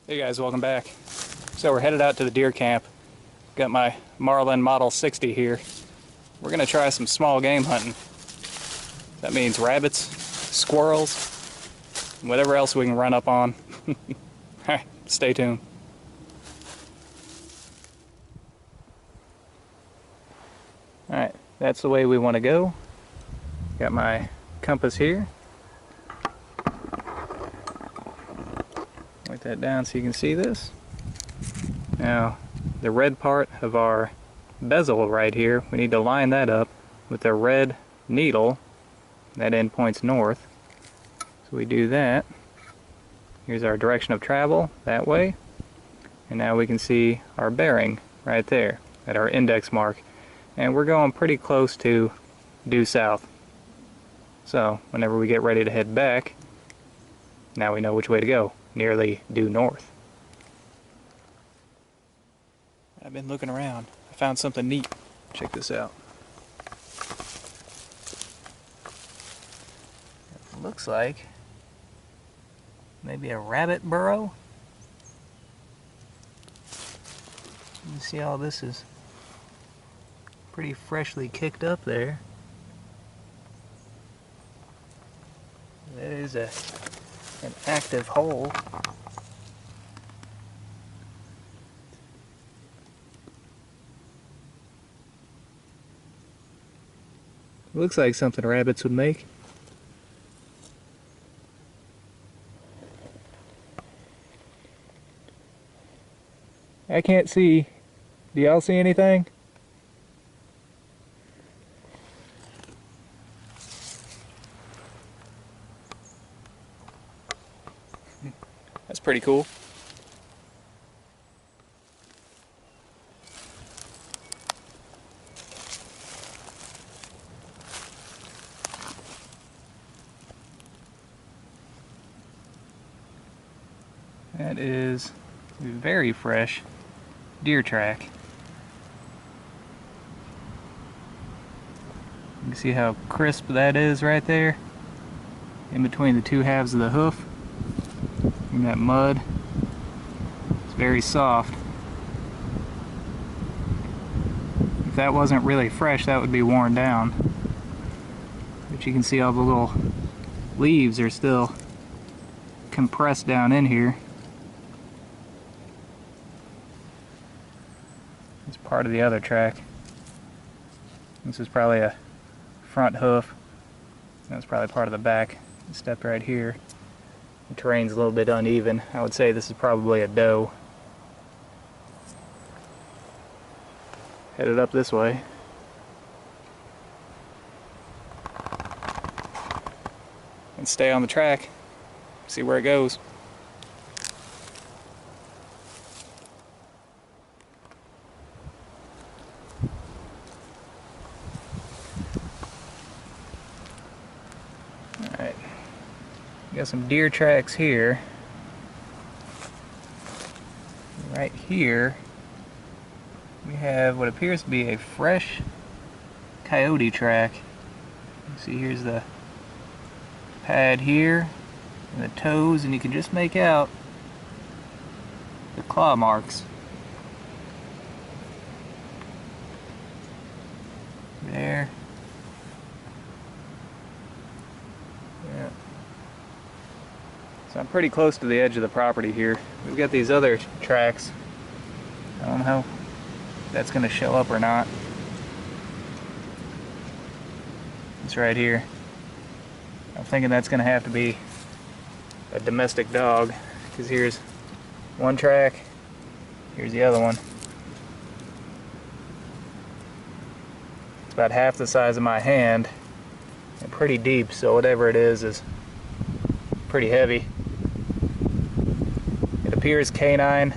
Hey guys, welcome back. So we're headed out to the deer camp. Got my Marlin Model 60 here. We're gonna try some small game hunting. That means rabbits, squirrels, whatever else we can run up on. Alright, stay tuned. Alright, that's the way we want to go. Got my compass here. Write that down so you can see this. Now, the red part of our bezel right here, we need to line that up with the red needle. That end points north. So we do that. Here's our direction of travel, that way. And now we can see our bearing right there at our index mark. And we're going pretty close to due south. So, whenever we get ready to head back, now we know which way to go, nearly due north. I've been looking around. I found something neat. Check this out. It looks like maybe a rabbit burrow. You can see all this is pretty freshly kicked up there. That is an active hole. Looks like something rabbits would make. I can't see. Do y'all see anything? That's pretty cool. That is a very fresh deer track. You can see how crisp that is right there, in between the two halves of the hoof. In that mud, it's very soft. If that wasn't really fresh, that would be worn down. But you can see all the little leaves are still compressed down in here. It's part of the other track. This is probably a front hoof. That's probably part of the back. Stepped right here. The terrain's a little bit uneven. I would say this is probably a doe. Headed up this way. And stay on the track. See where it goes. Alright. Got some deer tracks here. Right here we have what appears to be a fresh coyote track. You see, here's the pad here and the toes, and you can just make out the claw marks there. Yeah. So I'm pretty close to the edge of the property here. We've got these other tracks. I don't know how that's going to show up or not. It's right here. I'm thinking that's going to have to be a domestic dog, because here's one track, here's the other one. It's about half the size of my hand and pretty deep, so whatever it is pretty heavy. It appears canine,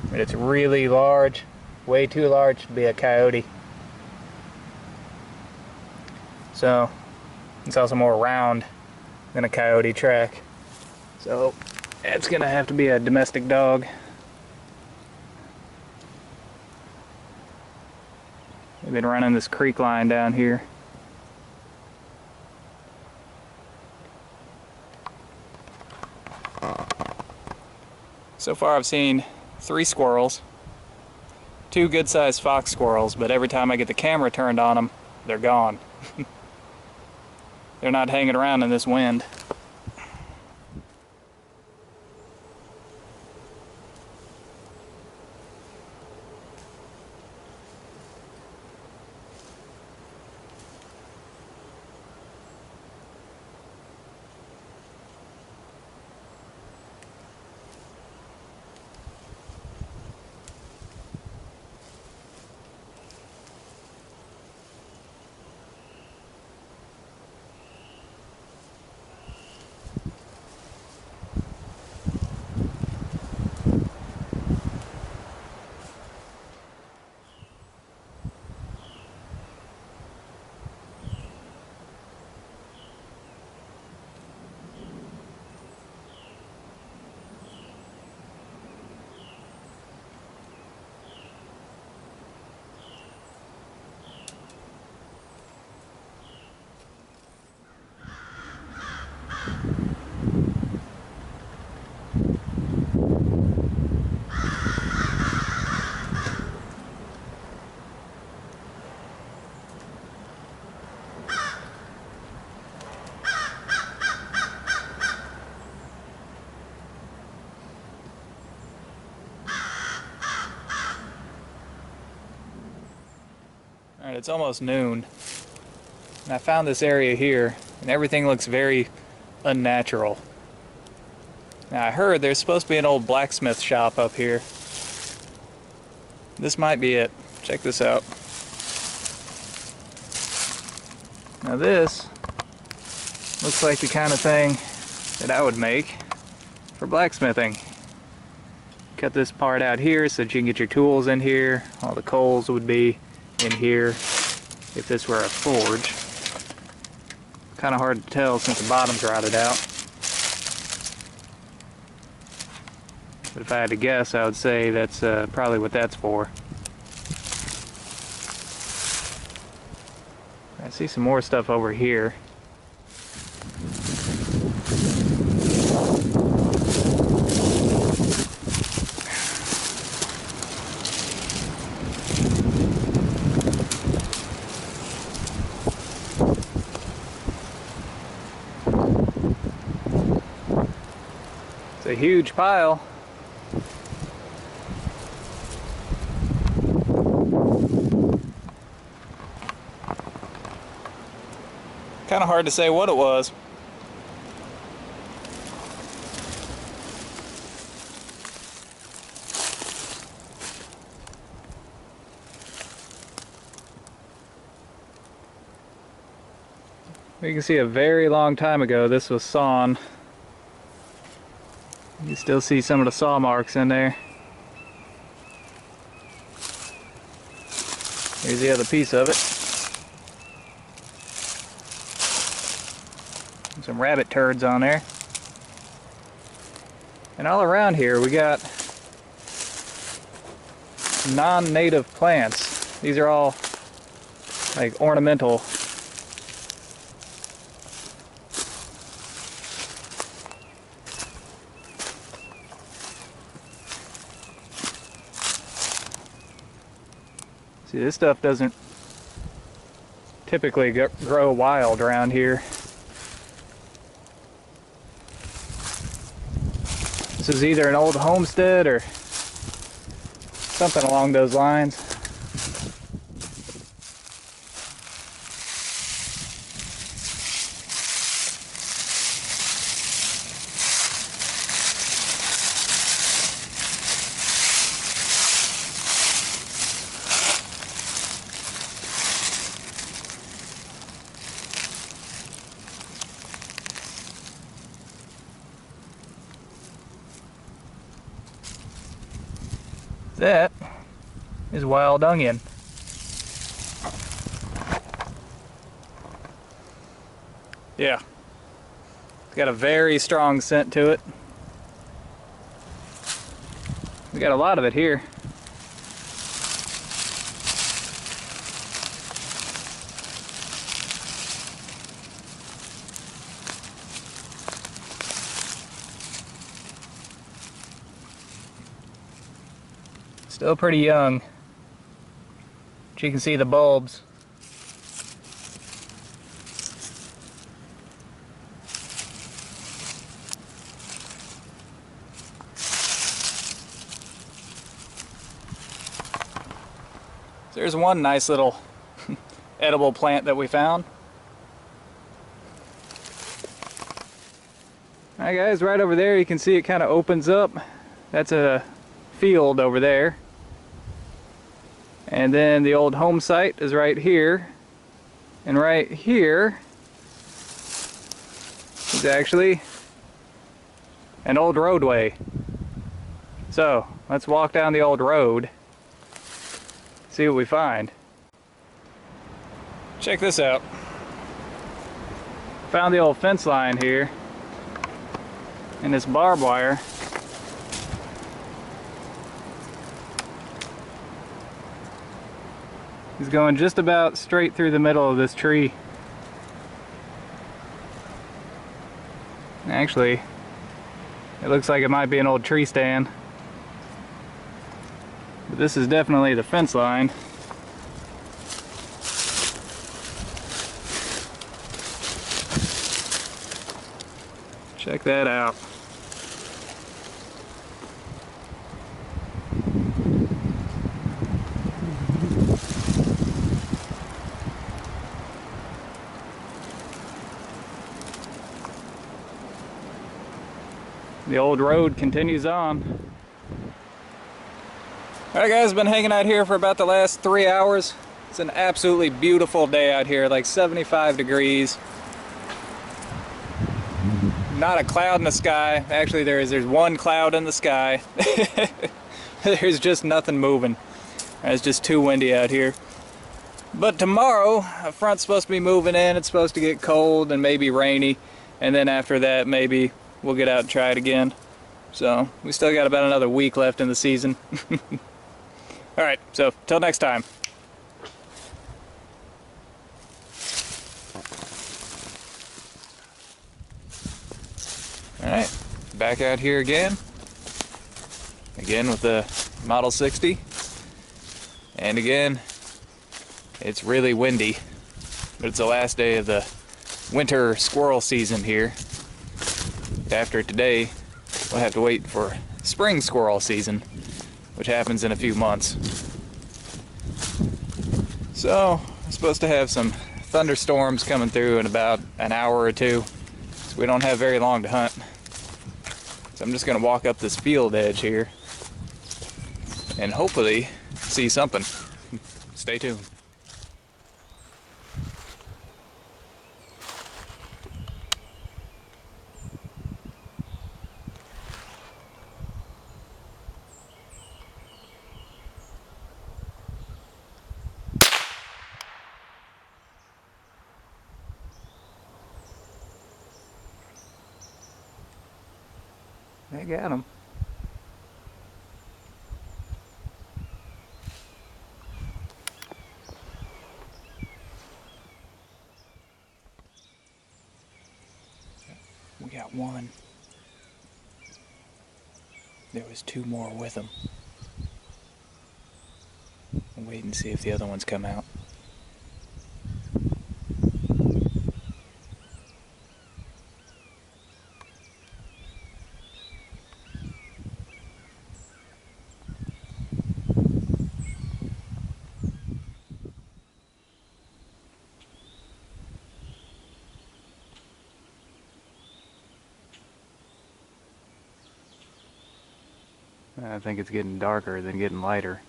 but it's really large, way too large to be a coyote. So it's also more round than a coyote track. So it's gonna have to be a domestic dog. They've been running this creek line down here. So far I've seen 3 squirrels, 2 good-sized fox squirrels, but every time I get the camera turned on them, they're gone. They're not hanging around in this wind. Alright, it's almost noon, and I found this area here, and everything looks very unnatural. Now I heard there's supposed to be an old blacksmith shop up here. This might be it. Check this out. Now this looks like the kind of thing that I would make for blacksmithing. Cut this part out here so that you can get your tools in here. All the coals would be in here if this were a forge. Kind of hard to tell since the bottom's rotted out. But if I had to guess, I would say that's probably what that's for. I see some more stuff over here. It's a huge pile. Kind of hard to say what it was. You can see a very long time ago this was sawn. You still see some of the saw marks in there. Here's the other piece of it. Some rabbit turds on there. And all around here we got non-native plants. These are all like ornamental. See, this stuff doesn't typically grow wild around here. This is either an old homestead or something along those lines. That is wild onion. Yeah, it's got a very strong scent to it. We got a lot of it here. Still pretty young. But you can see the bulbs. So there's one nice little edible plant that we found. Alright guys, right over there you can see it kind of opens up. That's a field over there. And then the old home site is right here. And right here is actually an old roadway. So let's walk down the old road, see what we find. Check this out. Found the old fence line here. And this barbed wire is going just about straight through the middle of this tree. Actually, it looks like it might be an old tree stand. But this is definitely the fence line. Check that out. The old road continues on. Alright guys, been hanging out here for about the last 3 hours. It's an absolutely beautiful day out here, like 75 degrees. Not a cloud in the sky. Actually there's one cloud in the sky. There's just nothing moving. It's just too windy out here. But tomorrow, a front's supposed to be moving in. It's supposed to get cold and maybe rainy. And then after that, maybe we'll get out and try it again. So we still got about another week left in the season. Alright, so till next time. Alright, back out here again. Again with the Model 60. And again, it's really windy. But it's the last day of the winter squirrel season here. After today, we'll have to wait for spring squirrel season, which happens in a few months. So, I'm supposed to have some thunderstorms coming through in about an hour or two. So we don't have very long to hunt. So I'm just going to walk up this field edge here and hopefully see something. Stay tuned. They got him. We got one. There was two more with him. We'll wait and see if the other ones come out. I think it's getting darker than getting lighter.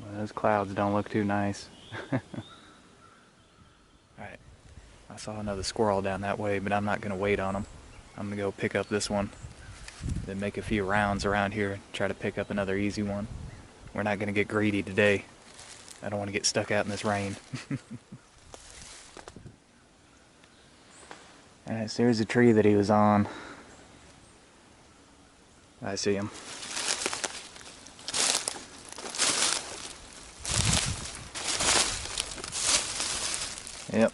Well, those clouds don't look too nice. Alright, I saw another squirrel down that way, but I'm not going to wait on him. I'm going to go pick up this one, then make a few rounds around here and try to pick up another easy one. We're not going to get greedy today. I don't want to get stuck out in this rain. Alright, so there's the tree that he was on. I see him. Yep.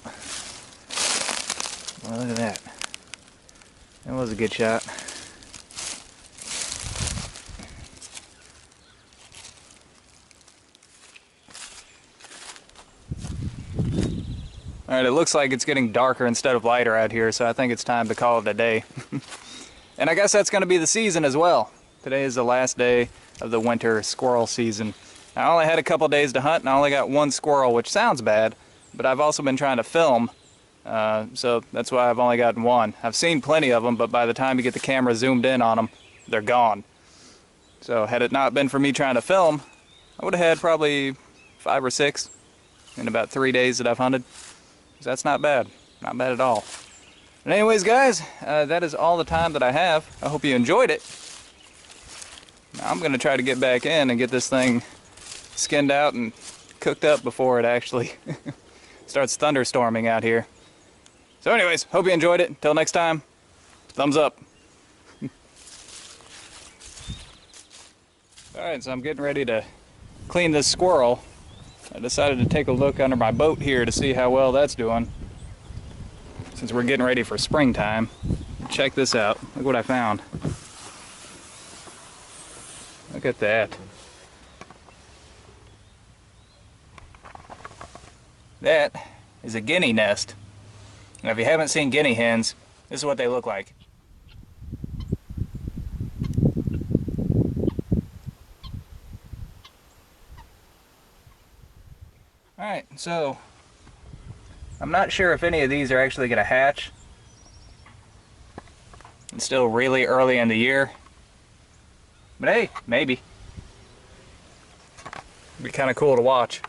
good shot. Alright, it looks like it's getting darker instead of lighter out here, so I think it's time to call it a day. And I guess that's going to be the season as well. Today is the last day of the winter squirrel season. I only had a couple days to hunt and I only got one squirrel, which sounds bad, but I've also been trying to film, so that's why I've only gotten one. I've seen plenty of them, but by the time you get the camera zoomed in on them, they're gone. So had it not been for me trying to film, I would have had probably 5 or 6 in about 3 days that I've hunted. So that's not bad. Not bad at all. But anyways, guys, that is all the time that I have. I hope you enjoyed it. Now I'm going to try to get back in and get this thing skinned out and cooked up before it actually starts thunderstorming out here. So anyways, hope you enjoyed it. Until next time, thumbs up. Alright, so I'm getting ready to clean this squirrel. I decided to take a look under my boat here to see how well that's doing, since we're getting ready for springtime. Check this out. Look what I found. Look at that. That is a guinea nest. Now if you haven't seen guinea hens, this is what they look like. Alright, so I'm not sure if any of these are actually going to hatch. It's still really early in the year. But hey, maybe. It'd be kind of cool to watch.